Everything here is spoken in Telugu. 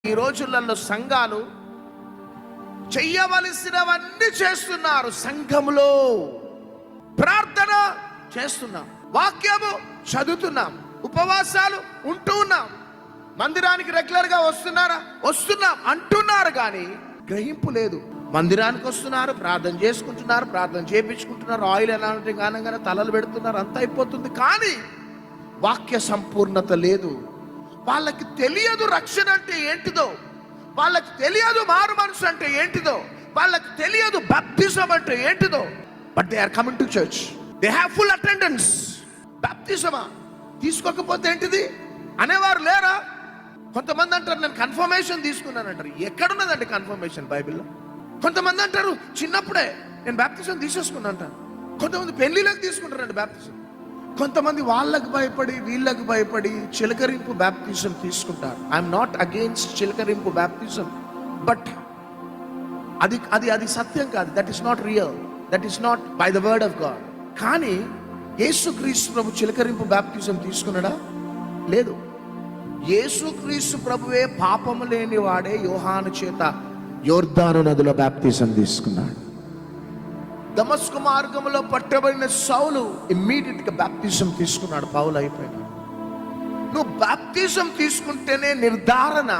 ఈ రోజులలో సంఘాలు చెయ్యవలసినవన్నీ చేస్తున్నారు. సంఘములో ప్రార్థన చేస్తున్నాం, వాక్యము చదువుతున్నాం, ఉపవాసాలు ఉంటూ ఉన్నాం, మందిరానికి రెగ్యులర్ గా వస్తున్నాం అంటున్నారు కానీ గ్రహింపు లేదు. మందిరానికి వస్తున్నారు, ప్రార్థన చేసుకుంటున్నారు, ప్రార్థన చేయించుకుంటున్నారు, ఆయిల్ ఎలాంటి గానంగానే తలలు పెడుతున్నారు, అంత అయిపోతుంది. కానీ వాక్య సంపూర్ణత లేదు. వాళ్ళకి తెలియదు రక్షణ అంటే ఏంటిదో, వాళ్ళకి తెలియదు మారు మనసు అంటే ఏంటిదో, వాళ్ళకి తెలియదు బాప్తిజం అంటే ఏంటిదో. But they are coming to church, they have full attendance. బాప్తిజమా తీసుకోకపోతే ఏంటిది అనేవారు లేరా? కొంతమంది అంటారు నేను కన్ఫర్మేషన్ తీసుకున్నానంటారు. ఎక్కడున్నదండి కన్ఫర్మేషన్ బైబిల్లో? కొంతమంది అంటారు చిన్నప్పుడే నేను బాప్తిజం తీసేసుకున్నా అంటారు. కొంతమంది పెళ్లిలోకి తీసుకుంటారండి బాప్తిజం. కొంతమంది వాళ్ళకు భయపడి వీళ్ళకు భయపడి చిలకరింపు బాప్తిజం తీసుకుంటారు. ఐఎమ్ నాట్ అగెయిన్స్ట్ చిలకరింపు బాప్తిజం, బట్ అది సత్యం కాదు. That is not real, that is not by the word of God. కానీ యేసుక్రీస్తు ప్రభు చిలకరింపు బాప్తిజం తీసుకున్నాడా? లేదు. యేసుక్రీస్తు ప్రభువే పాపము లేని వాడే యోహాను చేత యోర్దాను నదిలో బాప్తిజం తీసుకున్నాడు. దమస్కు మార్గంలో పట్టబడిన సౌలు ఇమ్మీడియట్ గా బాప్తిజం తీసుకున్నాడు. పౌలు అయిపోయినాడు. నువ్వు బాప్తిజం తీసుకుంటేనే నిర్ధారణ